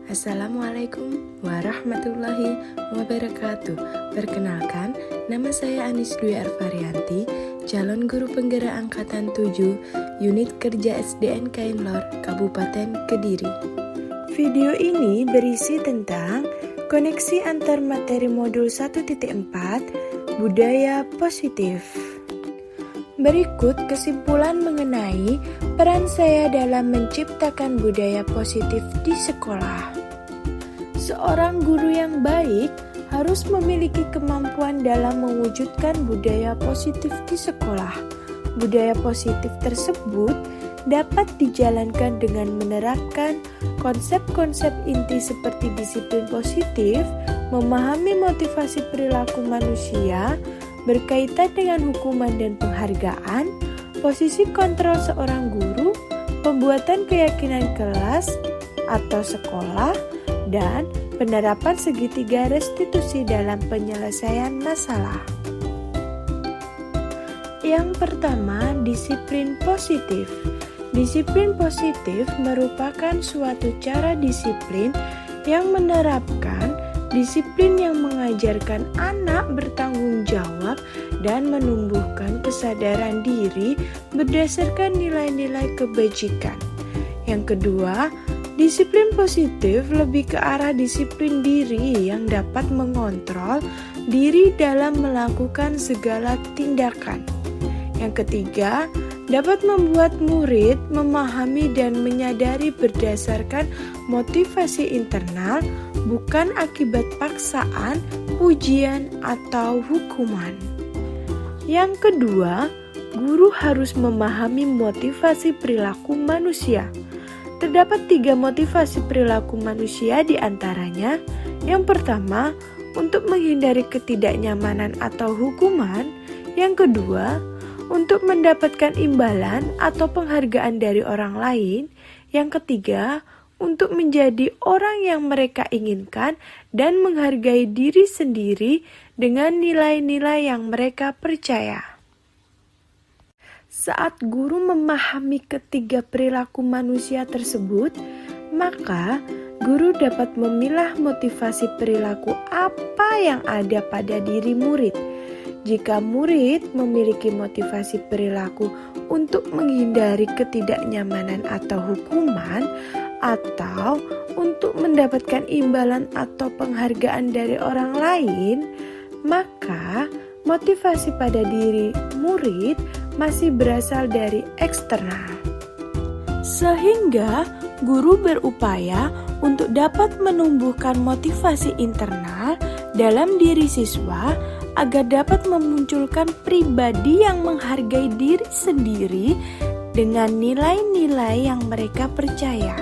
Assalamualaikum warahmatullahi wabarakatuh. Perkenalkan, nama saya Anis Dwi Arvarianti, calon guru penggerak angkatan 7, unit kerja SDN Kainlor, Kabupaten Kediri. Video ini berisi tentang koneksi antar materi modul 1.4, budaya positif. Berikut kesimpulan mengenai peran saya dalam menciptakan budaya positif di sekolah. Seorang guru yang baik harus memiliki kemampuan dalam mewujudkan budaya positif di sekolah. Budaya positif tersebut dapat dijalankan dengan menerapkan konsep-konsep inti seperti disiplin positif, memahami motivasi perilaku manusia, berkaitan dengan hukuman dan penghargaan, posisi kontrol seorang guru, pembuatan keyakinan kelas atau sekolah, dan penerapan segitiga restitusi dalam penyelesaian masalah. Yang pertama, disiplin positif. Disiplin positif merupakan suatu cara disiplin yang menerapkan disiplin yang mengajarkan anak bertanggung jawab dan menumbuhkan kesadaran diri berdasarkan nilai-nilai kebajikan. Yang kedua, disiplin positif lebih ke arah disiplin diri yang dapat mengontrol diri dalam melakukan segala tindakan. Yang ketiga, dapat membuat murid memahami dan menyadari berdasarkan motivasi internal, bukan akibat paksaan, pujian, atau hukuman. Yang kedua, guru harus memahami motivasi perilaku manusia. Terdapat 3 motivasi perilaku manusia di antaranya. Yang pertama, untuk menghindari ketidaknyamanan atau hukuman. Yang kedua, untuk mendapatkan imbalan atau penghargaan dari orang lain. Yang ketiga, untuk menjadi orang yang mereka inginkan dan menghargai diri sendiri dengan nilai-nilai yang mereka percaya. Saat guru memahami ketiga perilaku manusia tersebut, maka guru dapat memilah motivasi perilaku apa yang ada pada diri murid. Jika murid memiliki motivasi perilaku untuk menghindari ketidaknyamanan atau hukuman, atau untuk mendapatkan imbalan atau penghargaan dari orang lain, maka motivasi pada diri murid masih berasal dari eksternal. Sehingga guru berupaya untuk dapat menumbuhkan motivasi internal dalam diri siswa agar dapat memunculkan pribadi yang menghargai diri sendiri dengan nilai-nilai yang mereka percaya.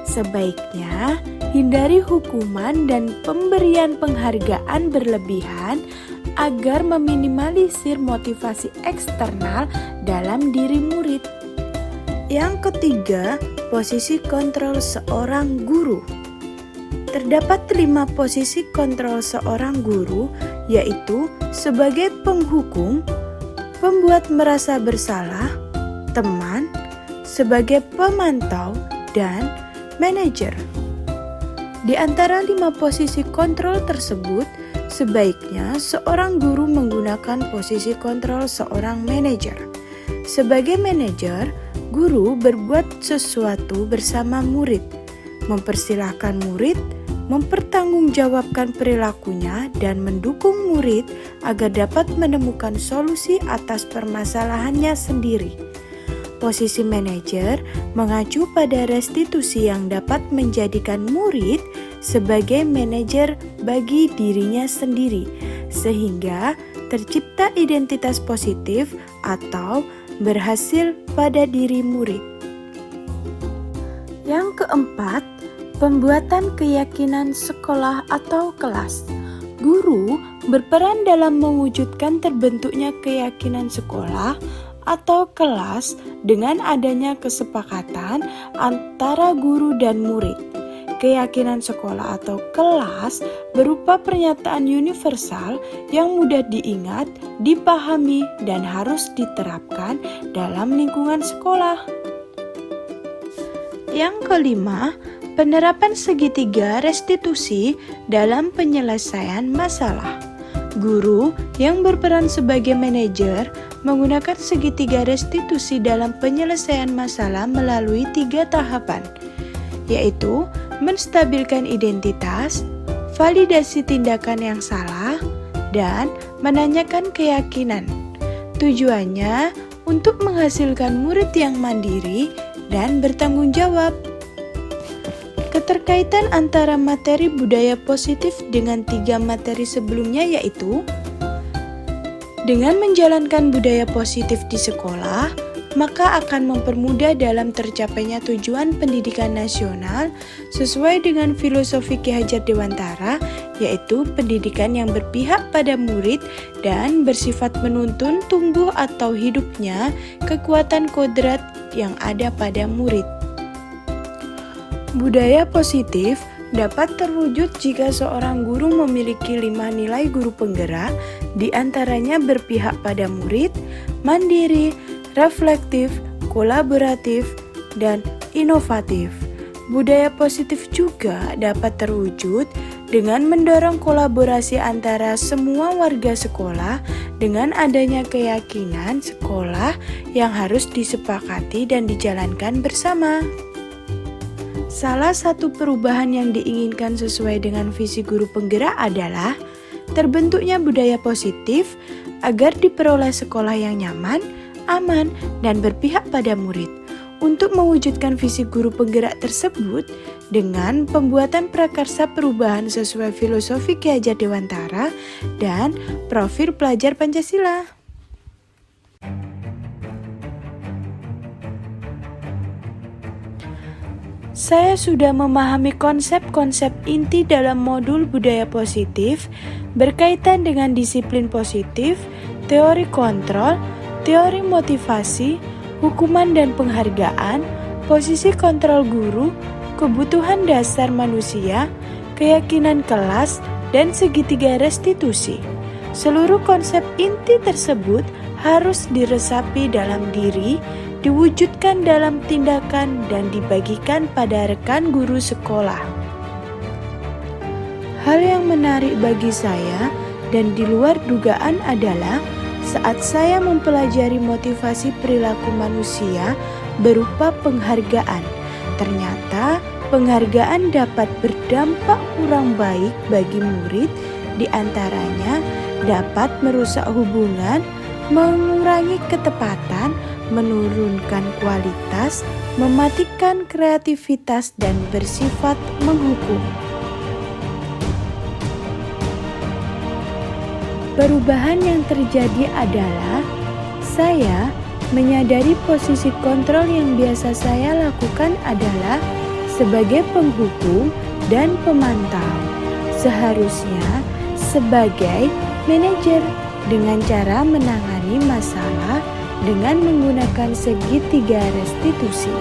Sebaiknya hindari hukuman dan pemberian penghargaan berlebihan agar meminimalisir motivasi eksternal dalam diri murid. Yang ketiga, posisi kontrol seorang guru. Terdapat 5 posisi kontrol seorang guru, yaitu sebagai penghukum, pembuat merasa bersalah, teman, sebagai pemantau, dan manajer. Di antara 5 posisi kontrol tersebut, sebaiknya seorang guru menggunakan posisi kontrol seorang manajer. Sebagai manajer, guru berbuat sesuatu bersama murid, mempersilahkan murid, mempertanggungjawabkan perilakunya, dan mendukung murid agar dapat menemukan solusi atas permasalahannya sendiri. Posisi manajer mengacu pada restitusi yang dapat menjadikan murid sebagai manajer bagi dirinya sendiri, sehingga tercipta identitas positif atau berhasil pada diri murid. Yang keempat, pembuatan keyakinan sekolah atau kelas. Guru berperan dalam mewujudkan terbentuknya keyakinan sekolah atau kelas dengan adanya kesepakatan antara guru dan murid. Keyakinan sekolah atau kelas berupa pernyataan universal yang mudah diingat, dipahami, dan harus diterapkan dalam lingkungan sekolah. Yang kelima, Penerapan segitiga restitusi dalam penyelesaian masalah. Guru yang berperan sebagai manajer menggunakan segitiga restitusi dalam penyelesaian masalah melalui 3 tahapan, yaitu menstabilkan identitas, validasi tindakan yang salah, dan menanyakan keyakinan. Tujuannya untuk menghasilkan murid yang mandiri dan bertanggung jawab. Keterkaitan antara materi budaya positif dengan 3 materi sebelumnya yaitu dengan menjalankan budaya positif di sekolah, maka akan mempermudah dalam tercapainya tujuan pendidikan nasional sesuai dengan filosofi Ki Hajar Dewantara, yaitu pendidikan yang berpihak pada murid dan bersifat menuntun tumbuh atau hidupnya kekuatan kodrat yang ada pada murid. Budaya positif dapat terwujud jika seorang guru memiliki 5 nilai guru penggerak, diantaranya berpihak pada murid, mandiri, reflektif, kolaboratif, dan inovatif. Budaya positif juga dapat terwujud dengan mendorong kolaborasi antara semua warga sekolah dengan adanya keyakinan sekolah yang harus disepakati dan dijalankan bersama. Salah satu perubahan yang diinginkan sesuai dengan visi guru penggerak adalah terbentuknya budaya positif agar diperoleh sekolah yang nyaman, aman, dan berpihak pada murid. Untuk mewujudkan visi guru penggerak tersebut dengan pembuatan prakarsa perubahan sesuai filosofi Ki Hajar Dewantara dan profil pelajar Pancasila. Saya sudah memahami konsep-konsep inti dalam modul budaya positif berkaitan dengan disiplin positif, teori kontrol, teori motivasi, hukuman dan penghargaan, posisi kontrol guru, kebutuhan dasar manusia, keyakinan kelas, dan segitiga restitusi. Seluruh konsep inti tersebut harus diresapi dalam diri, diwujudkan dalam tindakan, dan dibagikan pada rekan guru sekolah. Hal yang menarik bagi saya dan di luar dugaan adalah saat saya mempelajari motivasi perilaku manusia berupa penghargaan. Ternyata penghargaan dapat berdampak kurang baik bagi murid, diantaranya dapat merusak hubungan, mengurangi ketepatan, menurunkan kualitas, mematikan kreativitas, dan bersifat menghukum. Perubahan yang terjadi adalah saya menyadari posisi kontrol yang biasa saya lakukan adalah sebagai penghukum dan pemantau, seharusnya sebagai manajer dengan cara menangani masalah dengan menggunakan segitiga restitusi.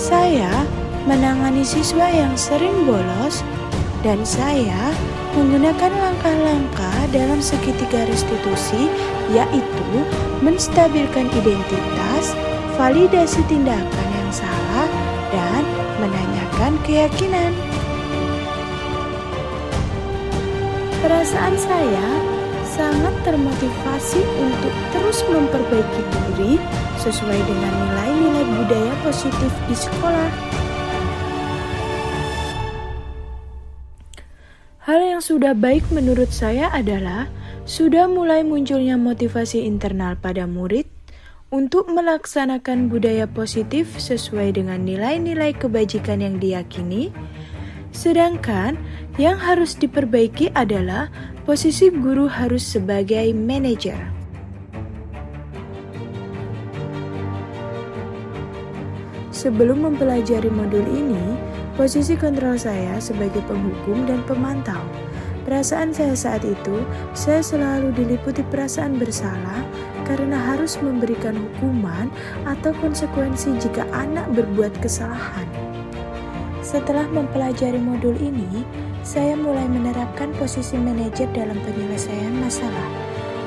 Saya menangani siswa yang sering bolos dan saya menggunakan langkah-langkah dalam segitiga restitusi, yaitu menstabilkan identitas, validasi tindakan yang salah, dan menanyakan keyakinan. Perasaan saya sangat termotivasi untuk terus memperbaiki diri sesuai dengan nilai-nilai budaya positif di sekolah. Hal yang sudah baik menurut saya adalah sudah mulai munculnya motivasi internal pada murid untuk melaksanakan budaya positif sesuai dengan nilai-nilai kebajikan yang diyakini. Sedangkan yang harus diperbaiki adalah posisi guru harus sebagai manajer. Sebelum mempelajari modul ini, posisi kontrol saya sebagai penghukum dan pemantau. Perasaan saya saat itu, saya selalu diliputi perasaan bersalah karena harus memberikan hukuman atau konsekuensi jika anak berbuat kesalahan. Setelah mempelajari modul ini, saya mulai menerapkan posisi manajer dalam penyelesaian masalah.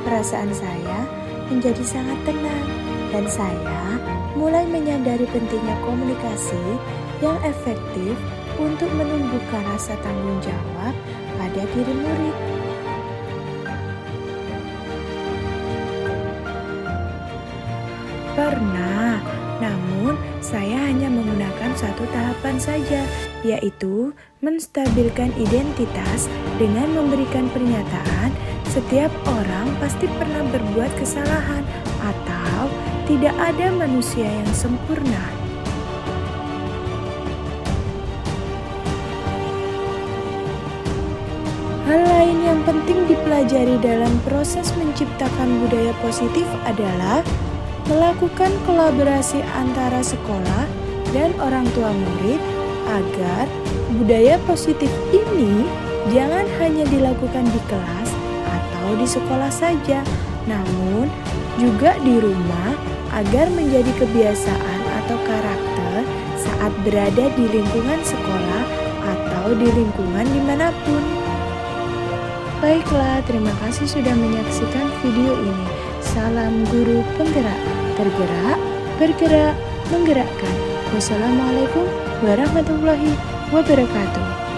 Perasaan saya menjadi sangat tenang dan saya mulai menyadari pentingnya komunikasi yang efektif untuk menumbuhkan rasa tanggung jawab pada diri murid. Pernah, namun saya hanya menggunakan satu tahapan saja, yaitu menstabilkan identitas dengan memberikan pernyataan setiap orang pasti pernah berbuat kesalahan atau tidak ada manusia yang sempurna. Hal lain yang penting dipelajari dalam proses menciptakan budaya positif adalah melakukan kolaborasi antara sekolah dan orang tua murid agar budaya positif ini jangan hanya dilakukan di kelas atau di sekolah saja, namun juga di rumah agar menjadi kebiasaan atau karakter saat berada di lingkungan sekolah atau di lingkungan dimanapun. Baiklah, terima kasih sudah menyaksikan video ini. Salam guru penggerak, tergerak, bergerak, menggerakkan. Wassalamualaikum warahmatullahi wabarakatuh.